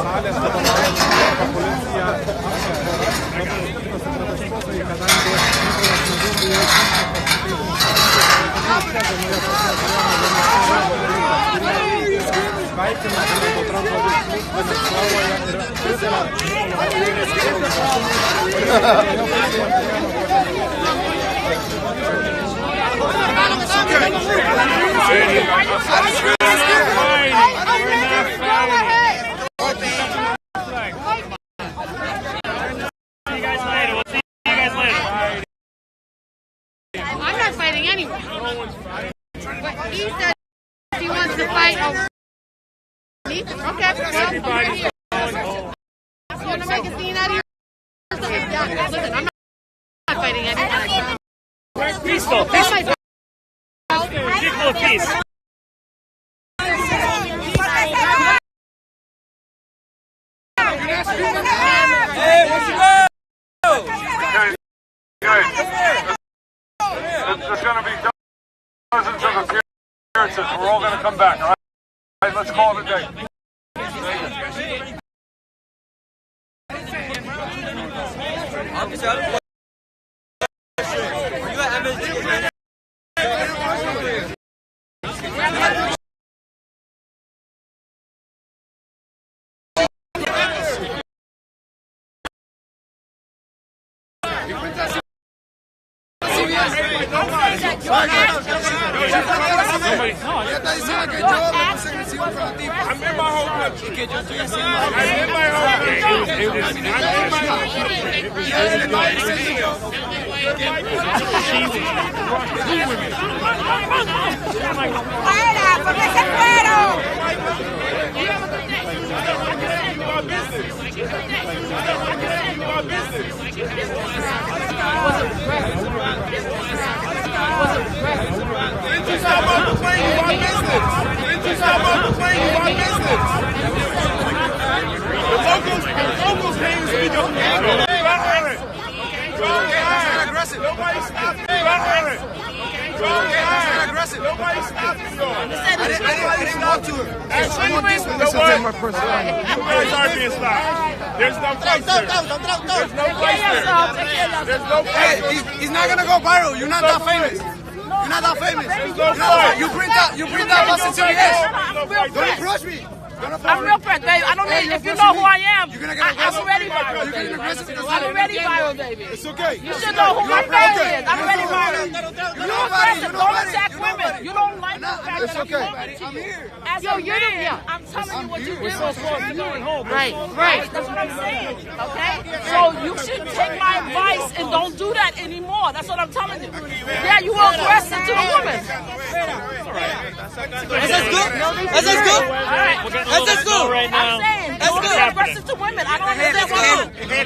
I'm not fighting anyone. But he said he wants to fight over me. Okay, well, you want to make a scene out of yourself? Yeah, listen, I'm not fighting anyone. Peaceful. Peaceful peace. Hey, what's your goal? Guys, there's going to be dozens of appearances. We're all going to come back, all right? All right, let's call it a day. There's no place there. There's no place there. There's no place. Hey, he's not gonna go viral. You're not that famous. You're not that famous. You bring that positivity. Don't approach me. I'm real friend, Dave. I don't need, if you know who I am, I'm already viral, David. I'm already viral, David. It's okay. You should know who my friend is. I'm already viral. You're aggressive. Don't attack women. You don't like the fact that I'm talking to you. As a man, I'm telling you what you do. Right. That's what I'm saying. Okay? So you should take my advice and don't do that anymore. That's what I'm telling you. Yeah, you were aggressive to the woman. That's good. That's good. All right. That's good. I'm saying, don't be aggressive to women. I don't understand what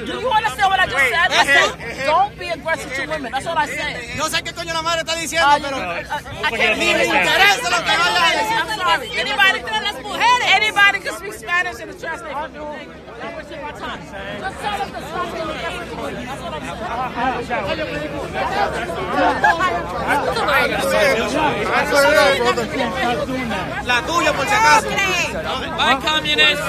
do you understand what I just said? I said, don't be aggressive to women. That's what I said. No sé qué coño la madre está diciendo, pero I can't hear you. I'm sorry. Anybody can speak Spanish in the translation. Don't waste my time. Just tell them to stop being aggressive to women. That's what I'm saying. la tuya por si acaso. Bye, communist.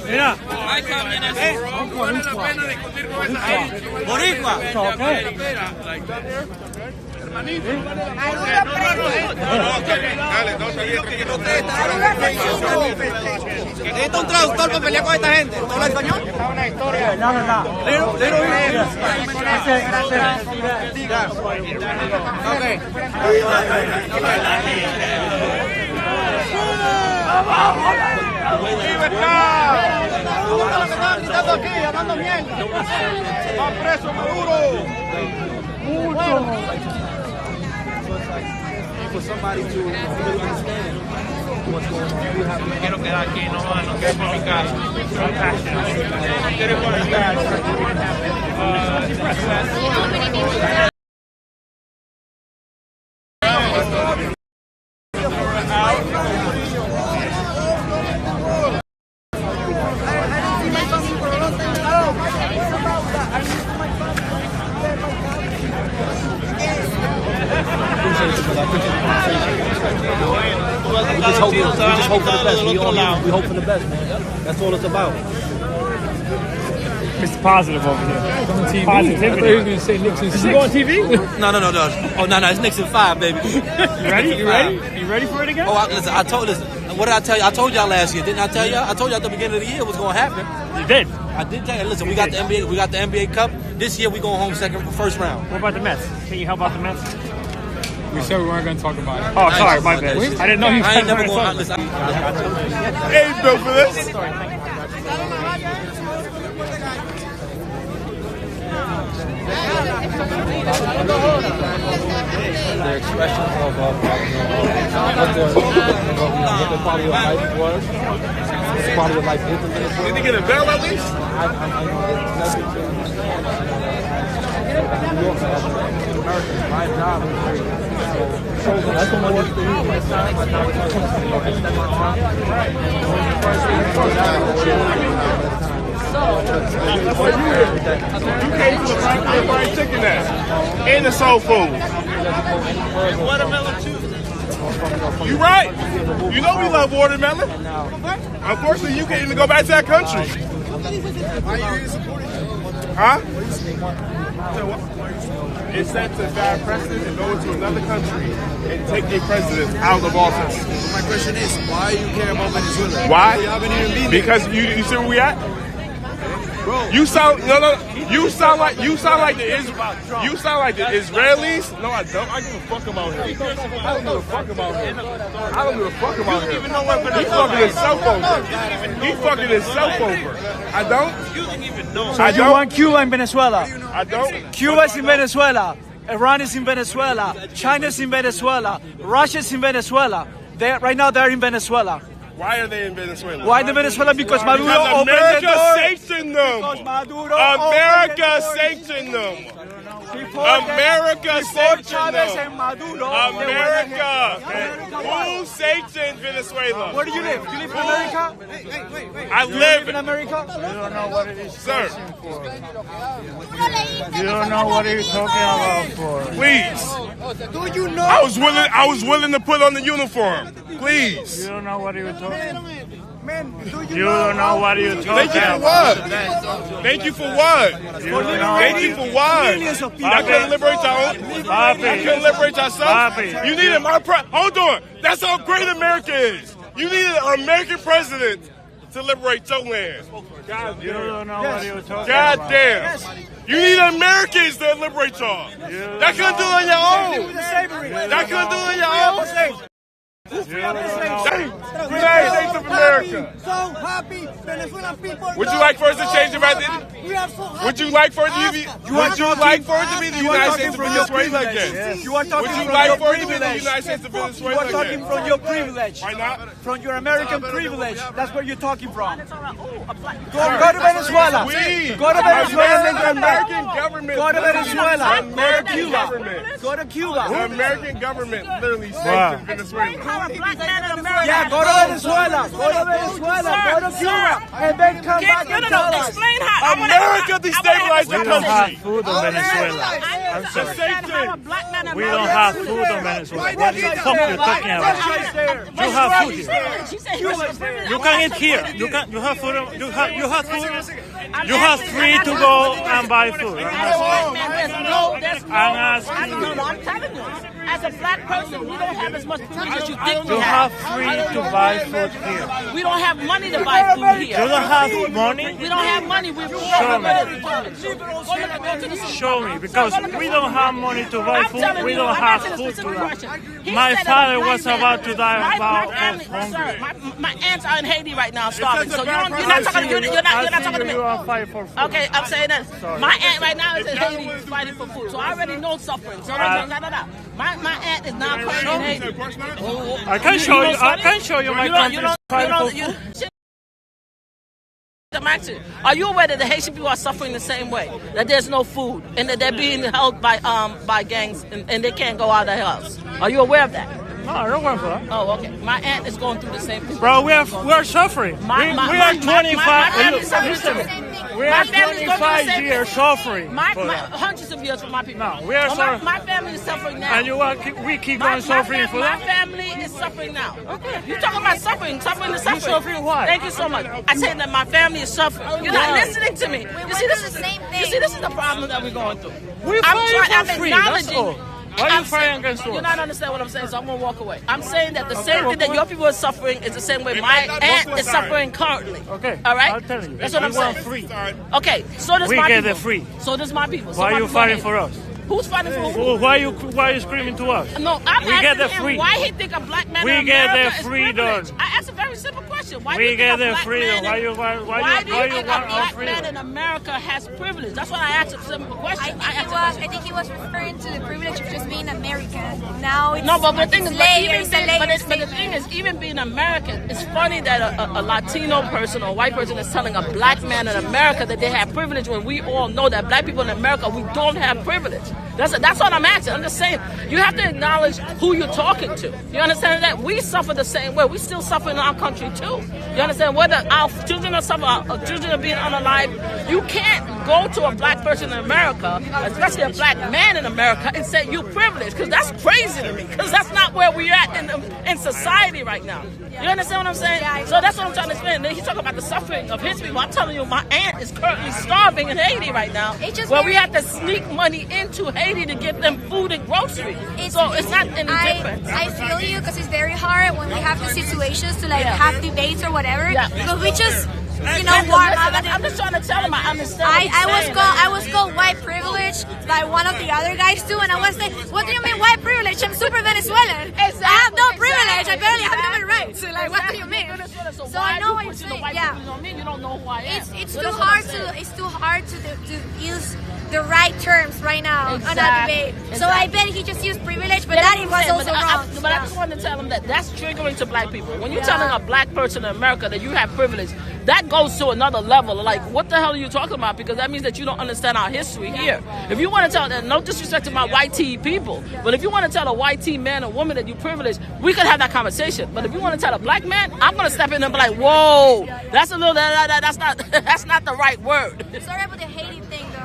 Mira. Bye, communist. No vale la pena discutir con esa gente. Boricua. Necesita un traductor para pelear con esta gente. ¿No habla español? Una historia. La verdad. ¡Libertad! Lo que están gritando aquí, hablando mierda. ¡Va preso Maduro! Me quiero quedar aquí, no quiero por mi casa. No quiero por mi casa. We just hope for the best. lado. We hope for the best, man. That's all it's about. Mr. Positive over here. On TV. Positivity. I thought he was going to say Nixon 6. Is he on TV? No. Oh, no, it's Nixon 5, baby. You ready? You ready? You ready for it again? Oh, listen, what did I tell you? I told y'all last year, didn't I tell y'all? I told y'all at the beginning of the year it was going to happen. You did. I did tell you. Listen, we got the NBA Cup. This year we going home first round. What about the Mets? Can you help out the Mets? We said we weren't going to talk about it. Oh, sorry, my bad. I didn't know you I ain't never going to listen. Hey, built for this. Their expression of what the quality of life was. The quality of life is in Venezuela. Did he get a bell at least? My job is very that's the one that's the reason my job You came to the fried chicken now. And the soul food. Watermelon too. You right. You know we love watermelon. Unfortunately, you can't even go back to that country. Huh? It's set to bad precedent and go into another country and take their president out of office. My question is, why you care about Venezuela? Why? You haven't even been there. Because you see where we at? Bro, You sound You sound like the Israelis. No, I don't. I give a fuck about him. I don't give a fuck about him. I don't give a fuck about him. He fucking himself over. He fucking himself over. I don't. You didn't even know. So you want Cuba in Venezuela? I don't. Cuba's in Venezuela. Iran is in Venezuela. China's in Venezuela. Russia's in Venezuela. Right now they're in Venezuela. Why are they in Venezuela? Why in Venezuela? Because Maduro Because opened the America door. sanctioned them. Because Maduro America sanctioned them. America sanctioned them. And Maduro. America. Who sanctioned Venezuela? Where do you live? You live in America? I live in America? You don't know what it is Sir. for. You don't know what he's talking about for. Please. do you know? I was willing to put on the uniform. Please. You don't know what you're talking about. Man, do You don't know what you're talking Thank you for about. what? Thank you for what? You don't know Thank you for what? I couldn't liberate y'all own. I couldn't liberate yourself. You needed my hold on. That's how great America is. You needed an American president to liberate your land. God You don't know what you're talking God about. damn. You need Americans to liberate y'all. That couldn't do it on your own. That couldn't do it on your own. United States of America. So happy, Venezuelan people. Would you like for us to change the identity? We are so happy. Would you like for it to be? Would you like for it to be the United States of Venezuela again? You are talking Would you from like your for it to be the privilege. United States of You Venezuela are talking again? from your privilege. Why not? From your American privilege. That's where you're talking from. It's all right. Ooh, a black. Go to Venezuela. We, Go to Venezuela and the then come back. American government. Go to Venezuela. Go to American Cuba. government. Go to Cuba. The American government literally sanctioned Venezuela. How a black man in America. Yeah, go to Venezuela. Go to Venezuela. Go to Cuba. And then come back and tell us. Explain how. America destabilized the We don't have country. food in Venezuela. I'm sorry. We don't have food in Venezuela. What the fuck you talking about? You have food here. She said he was a You can eat here. You have food. You have food. You have free to go and buy food. I'm asking you. I'm telling you. As a black person, we don't have as much food as you think You we have have. free to buy food here. We don't have money to buy food You here. don't have money? We don't have money. We're Show me. me. Show me, because we don't have money to buy food. We don't have food to buy. My father was about to die about hunger. My aunts are in Haiti right now starving. So you're not talking to me. You're not talking to me. You are fighting for food. Okay, I'm saying this. My aunt right now is in Haiti fighting for food. So I already know suffering. So my aunt is now crying in Haiti. I can show you. I can show you my country fighting for food. I'm asking, are you aware that the Haitian people are suffering the same way? That there's no food and that they're being held by gangs and they can't go out of the house. Are you aware of that? No, I don't want for that. Oh, okay. My aunt is going through the same thing. Bro, we are suffering. We are 25. my family's suffering Listen, too. we are 25 years suffering. Hundreds hundreds of years for my people. No, we are Well, suffering. my family is suffering now. And we keep on suffering for My that? family is suffering now. Okay. You're talking about suffering is suffering. You suffering why? Thank you so much. I said that my family is suffering. You're not listening to me. You see, this is the same thing. You see, this is the problem that we're going through. We're fighting for free, that's acknowledging. all. Why are you fighting against You're us? not understanding what I'm saying, so I'm going to walk away. I'm saying that the same thing that your people are suffering is the same way my aunt is suffering currently. Okay. All right? I'll tell you. That's what I'm We want saying. free. Okay, so does We my get people. it free. So does my people. So Why my are you people fighting hate for it. us? Who's fighting for who? Well, why are you screaming to us? No, I'm We asking get the him free. why he think a black man We in get America the is freedom. privileged. I asked a very simple question. Why do We you get think a the black freedom. man Why in- you Why do you think a want our black man freedom? in America has privilege? That's what I asked a simple question. I think he was referring to the privilege of just being American. Now it's No, but the thing is, layers and layers. but the thing is, even being American, it's funny that a Latino person or a white person is telling a black man in America that they have privilege when we all know that black people in America, we don't have privilege. That's what I'm asking. I'm just saying, you have to acknowledge who you're talking to. You understand that? We suffer the same way. We still suffer in our country too. You understand? Whether our children are suffering, our children are being unalive, you can't go to a black person in America, especially a black man in America, and say you're privileged, because that's crazy to me, because that's not where we're at in society right now. You understand what I'm saying? So that's what I'm trying to explain. Then he's talking about the suffering of his people. I'm telling you, my aunt is currently starving in Haiti right now, where we have to sneak money into Haiti to give them food and groceries. So it's not any different. I feel you, because it's very hard when we have the situations to have debates or whatever. But we just, warm up. I'm just trying to tell him I understand. I was called white privilege by one of the other guys too, and I was like, "What do you mean white privilege? I'm super Venezuelan. I have no privilege. I barely have human rights. Like, what do you mean?" So I know what you're saying. Yeah, you don't know who I am. It's too hard to use the right terms right now on that debate. So I bet he just used privilege, but that was also wrong. But I just wanted to tell him that's triggering to black people. When you're telling a black person in America that you have privilege, that goes to another level. Like, what the hell are you talking about? Because that means that you don't understand our history here. If you want to tell, no disrespect to my white tea people, but if you want to tell a white tea man or woman that you privileged, we could have that conversation. But if you want to tell a black man, I'm going to step in and be like, whoa, that's a little, that's not the right word. Sorry about the Haiti thing, though.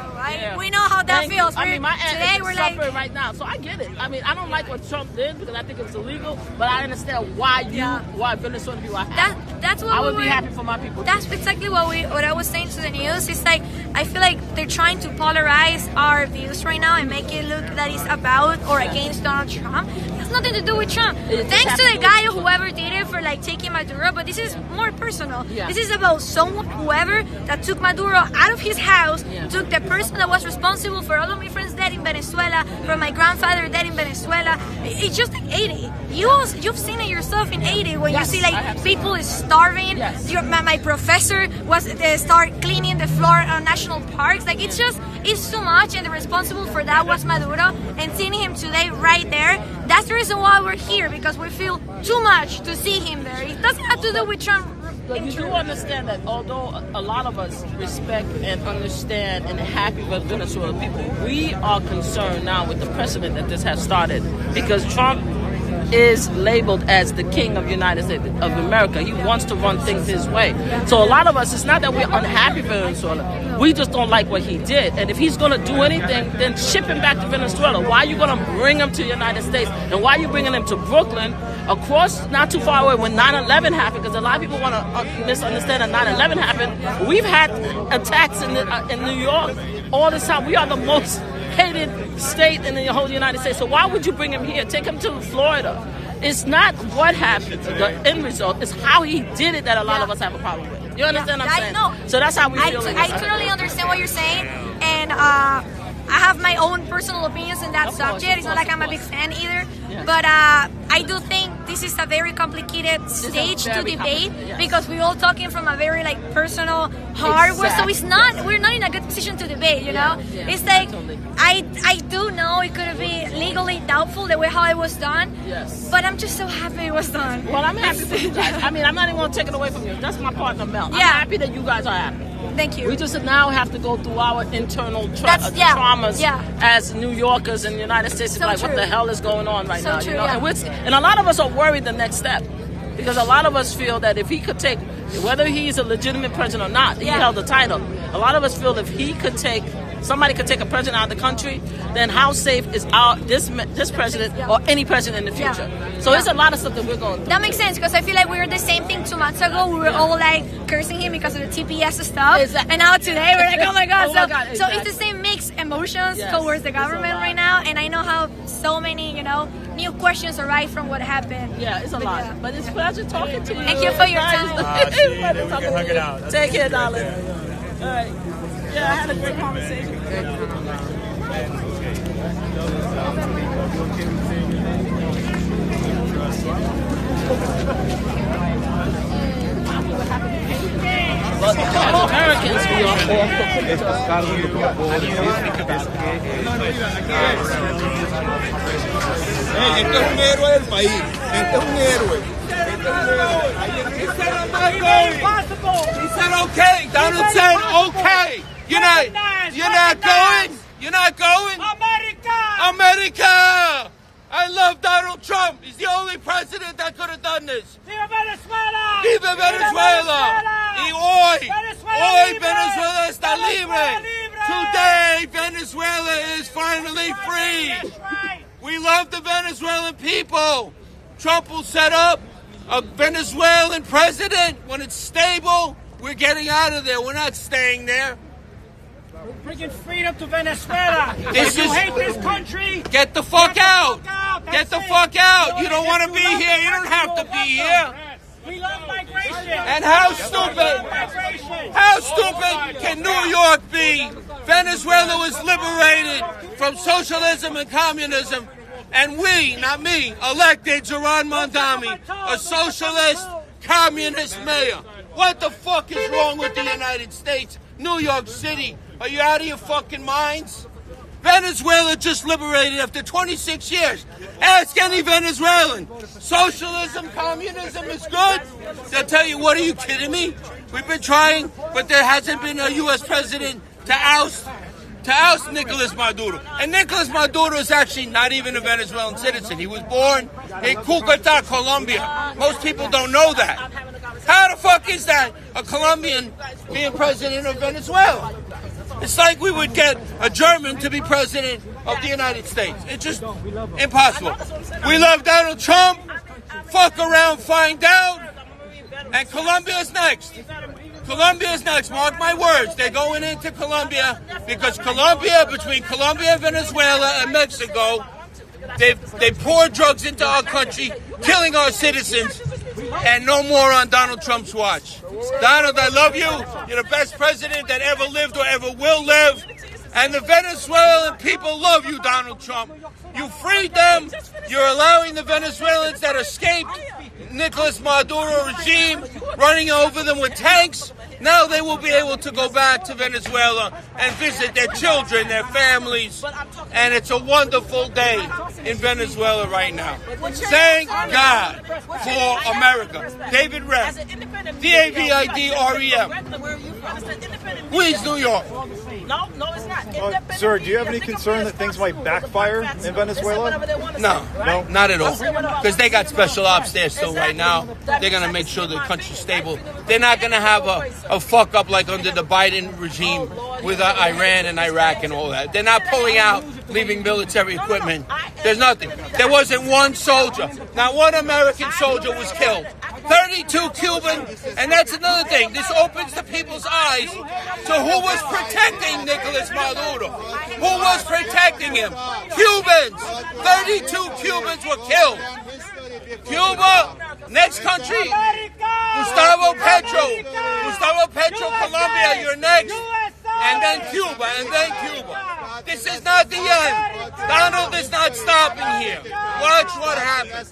We know how that feels. I mean, my aunt today is we're suffering right now, so I get it. I mean, I don't like what Trump did because I think it's illegal, but I understand why Venezuelan people are happy. That's what I would be happy for my people. That's exactly what I was saying to the news. It's like, I feel like they're trying to polarize our views right now and make it look that it's about or against Donald Trump. It has nothing to do with Trump. Thanks to the guy or whoever did it for taking Maduro, but this is more personal. This is about whoever that took Maduro out of his house, took the person that was responsible for all of my friends dead in Venezuela, for my grandfather dead in Venezuela. It's just like Haiti. You've seen it yourself in Haiti when you see people is starving. My professor was start cleaning the floor on national parks. Like, it's too much, and the responsible for that was Maduro. And seeing him today right there, that's the reason why we're here, because we feel too much to see him there. It doesn't have to do with Trump. But you do understand that although a lot of us respect and understand and happy with Venezuelan people, we are concerned now with the precedent that this has started, because Trump is labeled as the king of the United States of America. He wants to run things his way. So a lot of us, it's not that we're unhappy with Venezuela. We just don't like what he did. And if he's going to do anything, then ship him back to Venezuela. Why are you going to bring him to the United States? And why are you bringing him to Brooklyn, across, not too far away, when 9/11 happened? Because a lot of people want to misunderstand that 9/11 happened. We've had attacks in New York all this time. We are the most hated state in the whole United States. So why would you bring him here? Take him to Florida. It's not what happened, the end result. It's how he did it that a lot of us have a problem with. You understand what I'm saying? I know. So that's how we feel. I totally understand what you're saying, and I have my own personal opinions in that subject. It's not like I'm a big fan either, but I do think this is a very complicated stage to debate, because we're all talking from a very personal hardware. So we're not in a good position to debate. It's like I do know it could be legally doubtful the way how it was done. But I'm just so happy it was done. Well, I'm happy for you guys. I mean, I'm not even going to take it away from you. That's my partner, Mel. I'm happy that you guys are happy. Thank you. We just now have to go through our internal traumas as New Yorkers in the United States. So what the hell is going on right now? True, And a lot of us are worried the next step, because a lot of us feel that if he could take, whether he's a legitimate president or not, he held the title. A lot of us feel if he could take somebody could take a president out of the country, then how safe is this president or any president in the future? So there's a lot of stuff that we're going through. That makes sense, because I feel like we were the same thing 2 months ago. We were all like cursing him because of the TPS stuff. Exactly. And now today we're like, oh my God. Oh my God, So exactly. it's the same mixed emotions towards the government right now. And I know how so many, new questions arise from what happened. Yeah, it's a lot. Yeah. But it's a pleasure talking to you. Thank you for your time. Hug it out. Take care, darling. All right. Yeah, I had a great conversation. But as Americans, we are Este es un héroe del país. Este es un héroe. He said okay. Donald said okay. You're not going. You're not going. America. I love Donald Trump. He's the only president that could have done this. Viva Venezuela! Viva Venezuela! Y hoy Venezuela está libre. Today, Venezuela is finally free. We love the Venezuelan people. Trump will set up a Venezuelan president. When it's stable, we're getting out of there. We're not staying there. We're bringing freedom to Venezuela. This If you is- hate this country, Get the fuck out. That's Get the it. fuck out. You don't want to be here. You don't have to be here. We love migration. And how stupid, Migration. how stupid can New York be? Venezuela was liberated from socialism and communism, and we, not me, elected Zoran Mondami, a socialist, communist mayor. What the fuck is wrong with the United States? New York City, are you out of your fucking minds? Venezuela just liberated after 26 years. Ask any Venezuelan. Socialism, communism is good. They'll tell you, what, are you kidding me? We've been trying, but there hasn't been a U.S. president to oust Nicolas Maduro. And Nicolas Maduro is actually not even a Venezuelan citizen. He was born in Cúcuta, Colombia. Most people don't know that. How the fuck is that a Colombian being president of Venezuela? It's like we would get a German to be president of the United States. It's just impossible. We love Donald Trump. Fuck around, find out. And Colombia's next. Colombia's next. Mark my words. They're going into Colombia because Colombia, between Colombia, Venezuela, and Mexico, they pour drugs into our country, killing our citizens. And no more on Donald Trump's watch. Donald, I love you. You're the best president that ever lived or ever will live. And the Venezuelan people love you, Donald Trump. You freed them. You're allowing the Venezuelans that escaped Nicolas Maduro regime running over them with tanks. Now they will be able to go back to Venezuela and visit their children, their families. And it's a wonderful day in Venezuela right now. Thank God for America. David Rem. D-A-V-I-D-R-E-M. Please, New York. No, it's not. Sir, do you have any concern that things might backfire in Venezuela? No, not at all. Because they got special ops there still right now. They're going to make sure the country's stable. They're not going to have a fuck up like under the Biden regime with Iran and Iraq and all that. They're not pulling out, leaving military equipment. There's nothing. There wasn't one soldier. Not one American soldier was killed. 32 Cuban, and that's another thing. This opens the people's eyes to who was protecting Nicolas Maduro. Who was protecting him? Cubans. 32 Cubans were killed. Cuba, next country, Gustavo Petro, Colombia, you're next. And then Cuba, This is not the end. Donald is not stopping here. Watch what happens.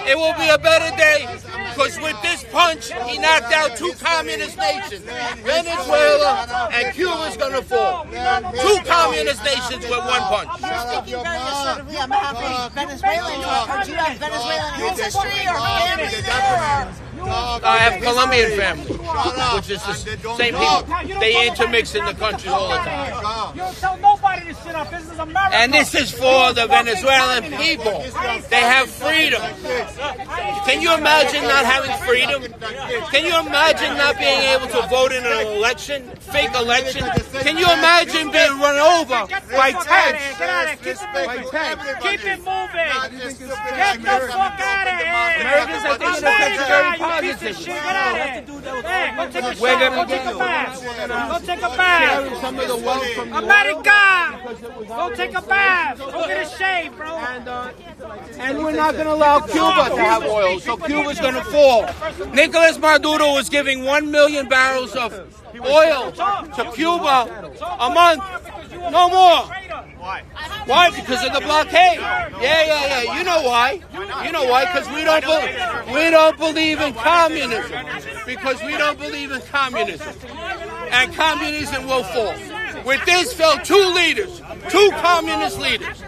It will be a better day because with this punch, he knocked out two communist nations. Venezuela and Cuba's going to fall. Two communist nations with one punch. Speaking very assertively on behalf of Venezuelans, do you have Venezuelan ancestry or family there? I have Colombian family, which is the same people. They intermix in the country all the time. You don't tell nobody to sit up. This is America. And this is for the Venezuelan people. They have freedom. Can you imagine not having freedom? Can you imagine not being able to vote in an election, fake election? Can you imagine being run over by tanks? Get out of here. Keep it moving. Get the fuck out of here. Americans, I think, you piece of shit. Get out of here. Hey, go take a shower. Go take a bath. Go take a bath. Some of the wealth from America. Go take a bath. Go get a shave, bro. And we're not going to allow Cuba to have oil, so Cuba's going to fall. Nicolas Maduro was giving 1 million barrels of oil to Cuba a month. No more. Why? Because of the blockade. Yeah. You know why? You know why? Because we don't believe in communism. Because we don't believe in communism. And communism will fall. With this fell two leaders, two communist leaders.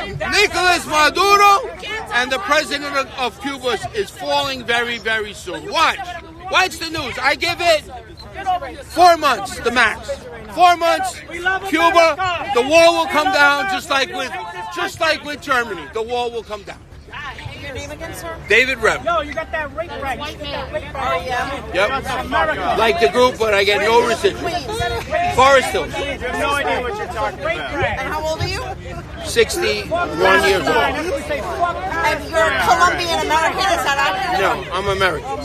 Nicolas Maduro and the president of Cuba is falling very, very soon. Watch the news. I give it 4 months, the max. 4 months, Cuba, the wall will come down just like with Germany. The wall will come down. Your name again, sir? David Reb. Yo, you got that rape right. Oh, yeah? Yep. Like the group, but I get no residual. Forest Hills. I have no idea what you're talking about. And how old are you? 61 years old. And you're Colombian American, is that accurate? No, I'm American.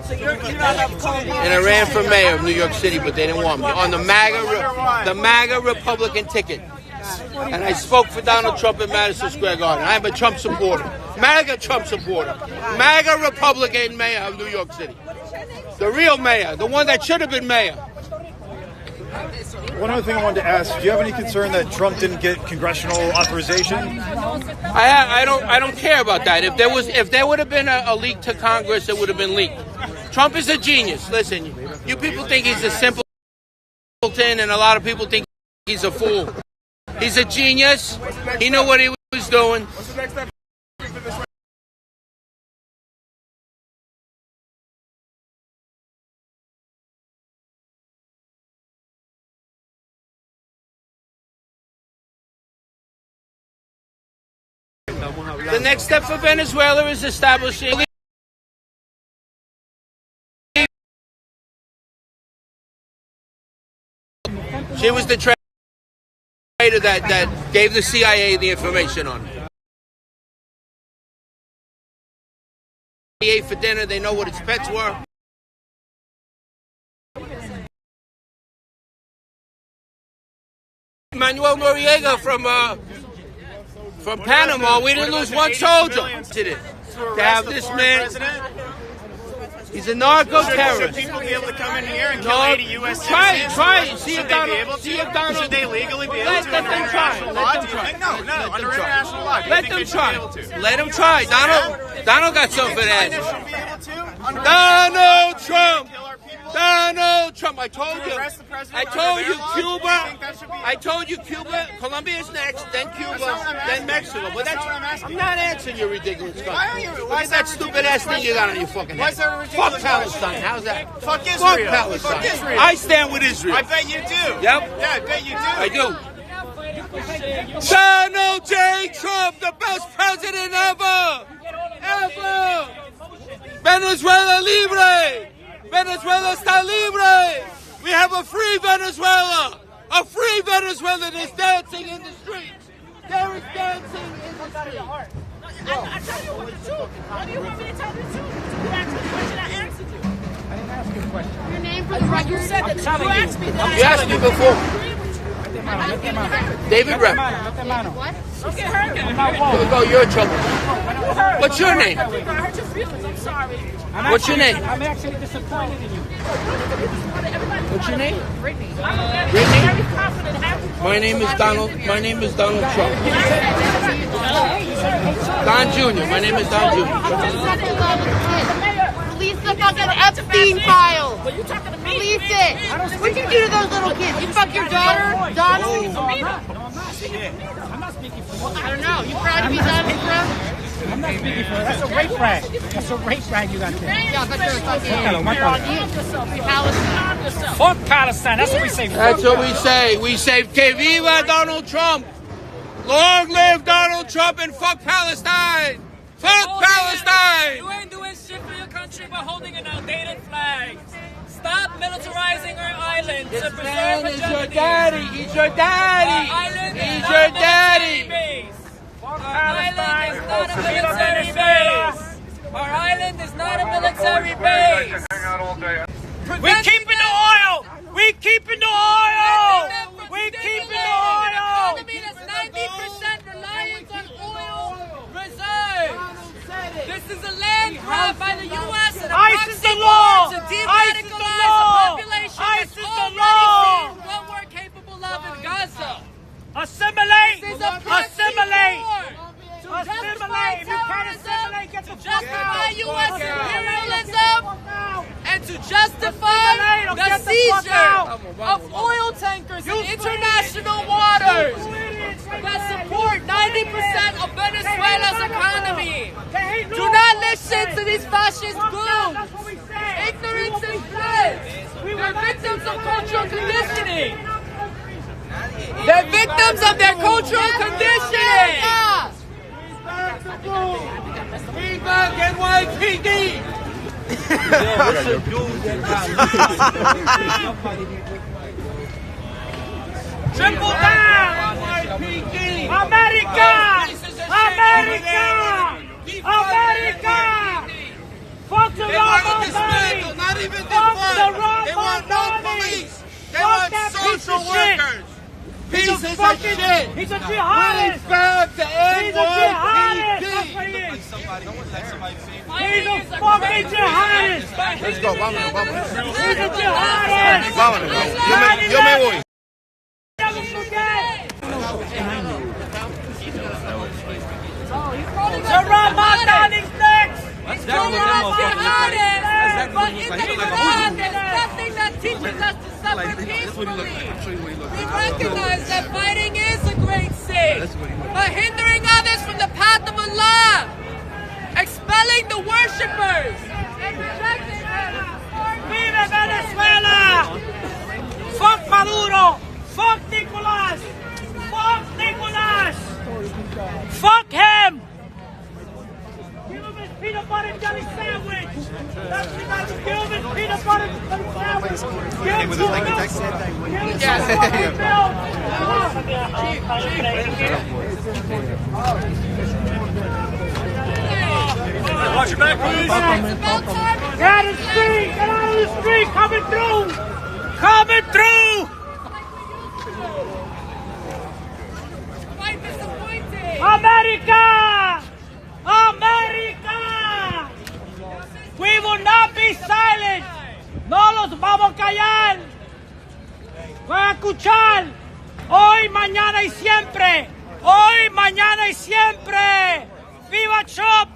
So you're not of Colombian. And I ran for mayor of New York City, but they didn't want me. On the MAGA Republican ticket. And I spoke for Donald Trump in Madison Square Garden. I'm a Trump supporter. MAGA Trump supporter. MAGA Republican mayor of New York City. The real mayor. The one that should have been mayor. One other thing I wanted to ask, do you have any concern that Trump didn't get congressional authorization? I don't care about that. If there would have been a leak to Congress, it would have been leaked. Trump is a genius. Listen, you people think he's a simpleton, and a lot of people think he's a fool. He's a genius. He knew what he was doing. The next step for Venezuela is establishing. She was the traitor that gave the CIA the information on it. He ate for dinner. They know what his pets were. Manuel Noriega from Panama, we didn't lose one soldier. To have this man, he's a narco-terrorist. Should people be able to come in here and kill 80 U.S. citizens? Try it. See if Donald. Should they legally be able to? Let them try. No, under international law. Let them try. Let them try. Donald got something to add. Donald Trump. I told you Cuba. Colombia is next, then Cuba, then Mexico. But I'm not answering your ridiculous question. Look at that stupid ass thing you got on your fucking head. Fuck Palestine. How's that? Fuck Israel. Fuck Palestine. Fuck Israel. I stand with Israel. I bet you do. Yep. Yeah, I bet you do. I do. Donald J. Trump, the best president ever. Venezuela libre. Venezuela está libre. We have a free Venezuela. A free Venezuela that's dancing in the streets. There is dancing in the streets. I tell you what the truth. Why do you want me to tell you the truth? You asked me a question, I answered you. I didn't ask you a question. Your name for the record. You said that. You asked me that. You asked me before. David Rep. What? Don't get hurt. Go, you're in trouble. What's your name? I hurt your feelings. I'm sorry. What's your name? I'm actually disappointed in you. What's your name? Brittany. Brittany? My name is Donald. My name is Donald Trump. Don Jr. My name is Don Jr. Release the fucking Epstein file. Release it. What'd you do to those little kids? You fuck your daughter, Donald? I'm not speaking for you. I don't know. You proud to be Donald Trump? I'm not speaking for you. That's a rape rag. That's a rape rag you got there. Yeah, but there's Palestine. Fuck Palestine. That's what we say. That's what we say. We say, que viva Donald Trump. Long live Donald Trump and fuck Palestine. Fuck Palestine. You ain't doing shit for your country by holding an outdated flag. Stop militarizing our island to preserve He's hegemony. your daddy. He's your daddy. Our island He's is your not a daddy. military base. Our island is not a military base. Our island is not a military base. We keeping the oil. We keeping the oil. We keeping the oil. Economy that's 90% reliant on oil reserves. This is a land grab by the U.S. and a proxy war to de-radicalize a population that's already seen what we're capable of in Gaza. Assimilate. This is a proxy Assimilate. war. Assimilate. If you can't assimilate, get the fuck Justify out. U.S. imperialism and to justify the seizure of oil tankers in international waters that support 90% of Venezuela's economy. Do not listen to these fascist goons. Ignorance is bliss. They're victims of cultural conditioning. They're victims of their cultural conditioning. Bring back NYPD. Triple down. America. America. America. Fuck the Roman money. Not even Fuck the Roman They want no police. They want social workers. Pieces of shit. He's a jihadist. Bring back the He's a jihadist. That's what he is. He's a fucking jihadist. Let's go, vámonos, vámonos. He's a jihadist. Vámonos, yo me voy. Never forget. The Ramadan is next. It's jihadist, but in Islam there's nothing that teaches us to suffer peacefully. We recognize that fighting is a great sin, but hindering others from the path of Allah, expelling the worshippers, and rejecting them. Viva Venezuela! Fuck Maduro! Fuck Nicolas! Fuck Nicolas! Fuck him! Give him his peanut butter and jelly sandwich! That's what you gotta do. Give him his peanut butter and jelly sandwich! Give him 2 milk! Give him some fucking milk! Watch your back, please. Get out of the street! Get out of the street! Coming through! Coming through! Quite disappointing. America! America! We will not be silent. No los vamos a callar. Voy a escuchar. Hoy, mañana y siempre. Hoy, mañana y siempre. ¡Viva Trump!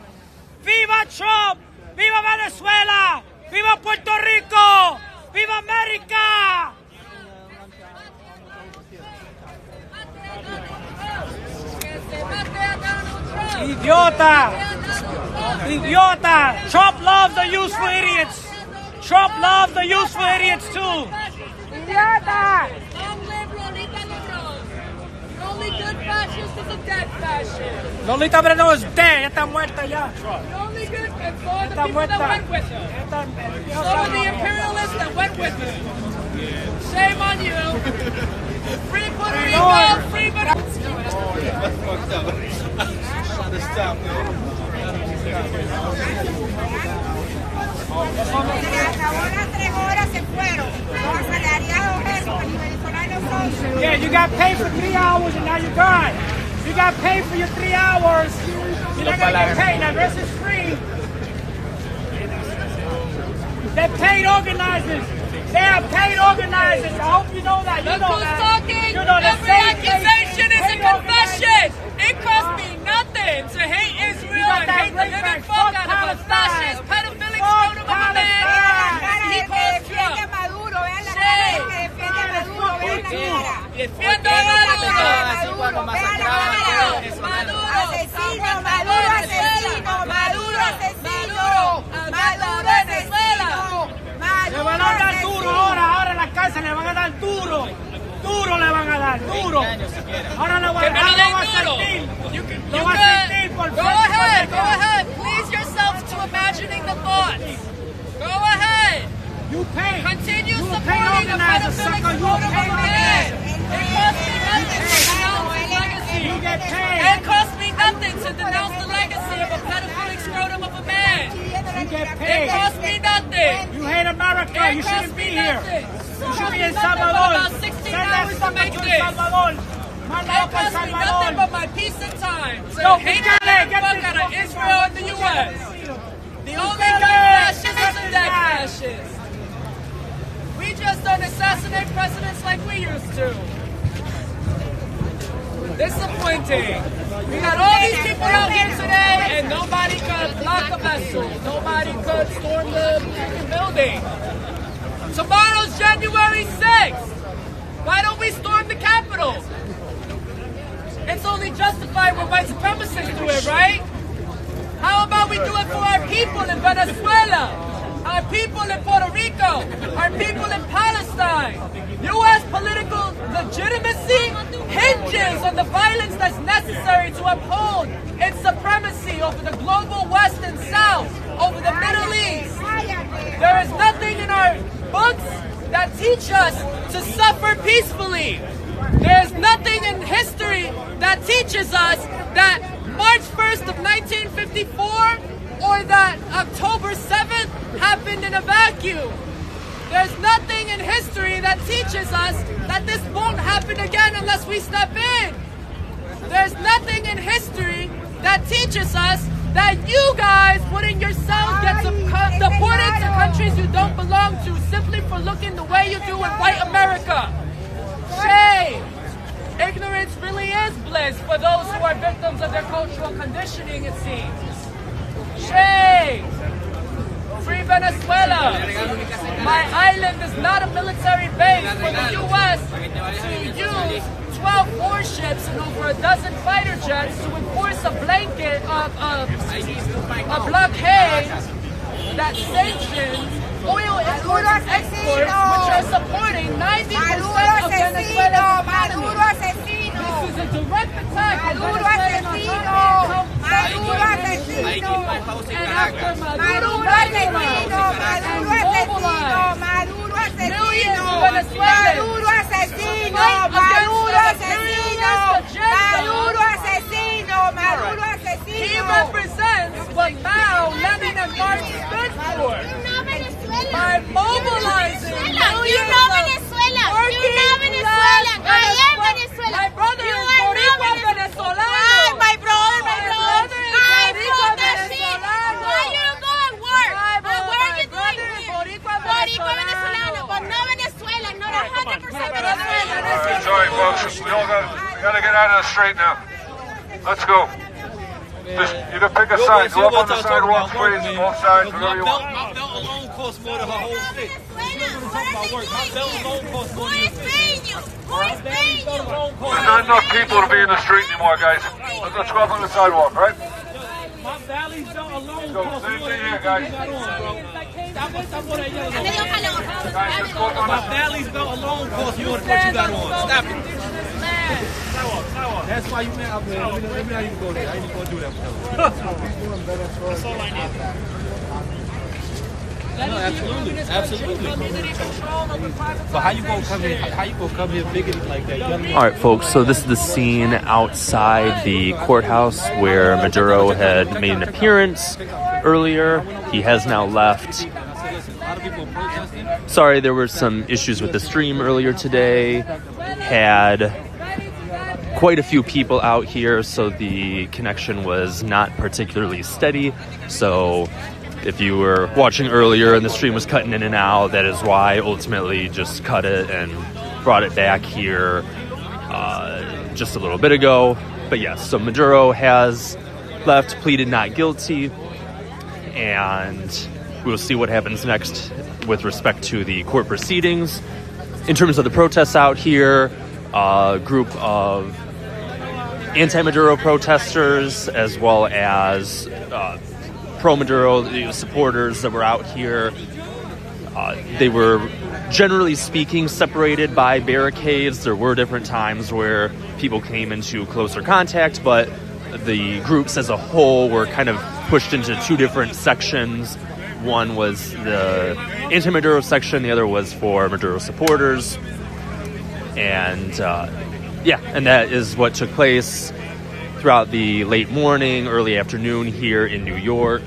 ¡Viva Trump! ¡Viva Venezuela! ¡Viva Puerto Rico! ¡Viva América! Idiota! Idiota! Trump loves the useful idiots! Trump loves the useful idiots too! Idiota! Long live Lolita Lebron. The only good fascist is a dead fascist. Lolita Lebron is dead, ya está muerta ya. The only good and for the Está people that muerta. went with her. Some of the imperialists that went with her. Shame on you. Free Puerto Rico, free Puerto Rico. That's fucked up. Trying to stop, man. Yeah, you got paid for 3 hours and now you're gone. You got paid for your 3 hours. You're not gonna get paid. Now this is free. They're paid organizers. They are paid organizers. I hope you know that. You Look know who's that. talking. You know the Every same accusation is a paid confession. It cost me nothing to hate Israel got and that hate the rape living back. fuck Fuck out of a Palestine. fascist, pedophilic Fuck scrotum of a man. Palestine. He calls Trump. Shame. Defiendo a Maduro. Duro le van a dar, duro. Ahora le voy a sentir. Lo va a sentir por Go ahead. Please yourself to imagining the thoughts. Go ahead. You pay. Continue You supporting pay a organizer, pedophilic sucker. You photo of pay a man. It costs me nothing to denounce his legacy. You get paid. It costs me nothing to denounce the legacy of a pedophilic scrotum of a man. You get It paid. costs me nothing. You hate America. It You costs shouldn't be me here. nothing. You should be in Nothing but Salvador. about 16 Send that hours to sucker make to this. Salvador. It costs me nothing but my peace and time to No, hate get the it. Get fuck this out of fucking Israel and the U.S. The only gun fascist is a dead fascist. We just don't assassinate presidents like we used to. Disappointing. We got all these people out here today and nobody could block a vessel. Nobody could storm the building. Tomorrow's January 6th. Why don't we storm the Capitol? It's only justified when white supremacists do it, right? How about we do it for our people in Venezuela, our people in Puerto Rico, our people in Palestine? U.S. political legitimacy hinges on the violence that's necessary to uphold its supremacy over the global West and South, over the Middle East. There is nothing in our books that teach us to suffer peacefully. There's nothing in history that teaches us that March 1st of 1954 or that October 7th happened in a vacuum. There's nothing in history that teaches us that this won't happen again unless we step in. There's nothing in history that teaches us that you guys wouldn't yourselves get deported to countries you don't belong to simply for looking the way you do in white America. Shame. Ignorance really is bliss for those who are victims of their cultural conditioning, it seems. Shame. Free Venezuela. My island is not a military base for the U.S. to use 12 warships and over a dozen fighter jets to enforce a blanket of a blockade that sanctions oil exports which are supporting 90% of Venezuela's economy. This is a direct attack on Venezuelan autonomy. And after Maduro millions of Venezuelans he represents what Mao, Lenin, and Marx stood for. By mobilizing millions of working class Venezuelans. My brother is Boricua Venezolano. My brother is Boricua Venezolano. Why you go and work? What are you doing here? Boricua Venezolano, but no Venezuela, not 100% Venezuela. Sorry, folks. We got to get out of the street now. Let's go. Just, you can pick a side. Go up on the sidewalk, please. Both sides, whatever you want. My belt alone costs more than her whole stick. My belt alone costs more than Who is paying you? Who is paying you? There's not enough people to be in the street anymore, guys. Let's go up on the sidewalk, right? My Valley belt alone Go, costs same more thing than here, guys. My Valley's belt alone costs more than what you got on. Stop it. That's why you mad up there. Let me not even go there. I ain't even gonna do that. That's all I need. No, absolutely. But how you gonna come here? How you gonna come here bigoted like that? All right, folks, so this is the scene outside the courthouse where Maduro had made an appearance earlier. He has now left. Sorry, there were some issues with the stream earlier today. Had quite a few people out here, so the connection was not particularly steady. So if you were watching earlier and the stream was cutting in and out, that is why I ultimately just cut it and brought it back here just a little bit ago. But yes, so Maduro has left, pleaded not guilty, and we'll see what happens next with respect to the court proceedings. In terms of the protests out here, a group of anti-Maduro protesters as well as pro-Maduro supporters that were out here. They were generally speaking, separated by barricades. There were different times where people came into closer contact, but the groups as a whole were kind of pushed into two different sections. One was the anti-Maduro section, the other was for Maduro supporters. And and that is what took place throughout the late morning, early afternoon here in New York.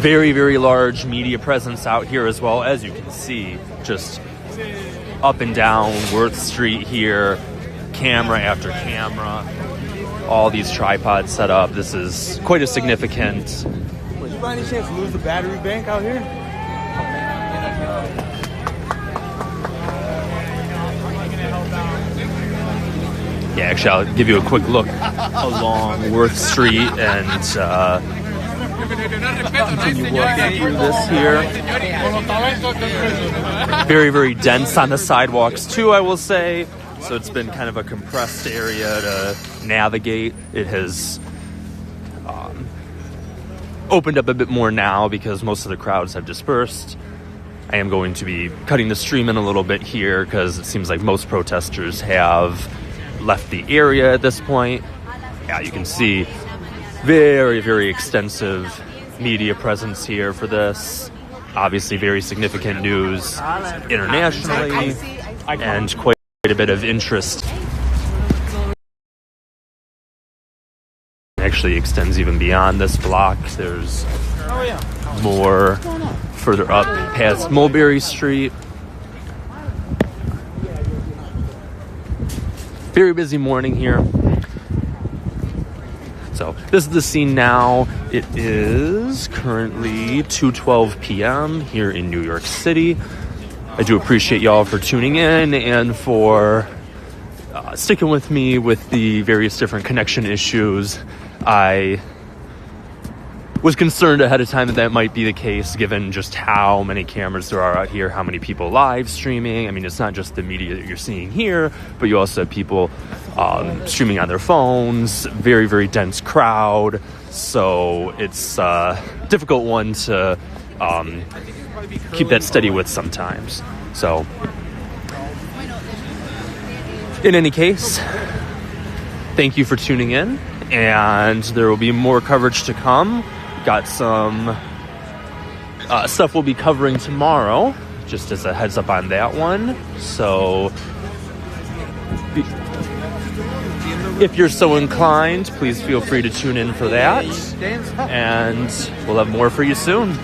Very, very large media presence out here as well, as you can see, just up and down Worth Street here, camera after camera, all these tripods set up. This is quite a significant... Would you by any chance lose the battery bank out here? Yeah, actually, I'll give you a quick look along Worth Street and continue walking through this here. Very, very dense on the sidewalks too, I will say. So it's been kind of a compressed area to navigate. It has opened up a bit more now because most of the crowds have dispersed. I am going to be cutting the stream in a little bit here because it seems like most protesters have left the area at this point. Yeah, you can see very, very extensive media presence here for this. Obviously very significant news internationally and quite a bit of interest. Actually extends even beyond this block. There's more further up past Mulberry Street. Very busy morning here. So this is the scene now. It is currently 2:12 p.m. here in New York City. I do appreciate y'all for tuning in and for sticking with me with the various different connection issues. I was concerned ahead of time that might be the case given just how many cameras there are out here, how many people live streaming. I mean, it's not just the media that you're seeing here, but you also have people streaming on their phones, very, very dense crowd. So it's a difficult one to keep that steady with sometimes. So in any case, thank you for tuning in, and there will be more coverage to come. Got some stuff we'll be covering tomorrow, just as a heads up on that one. So if you're so inclined, please feel free to tune in for that, and we'll have more for you soon.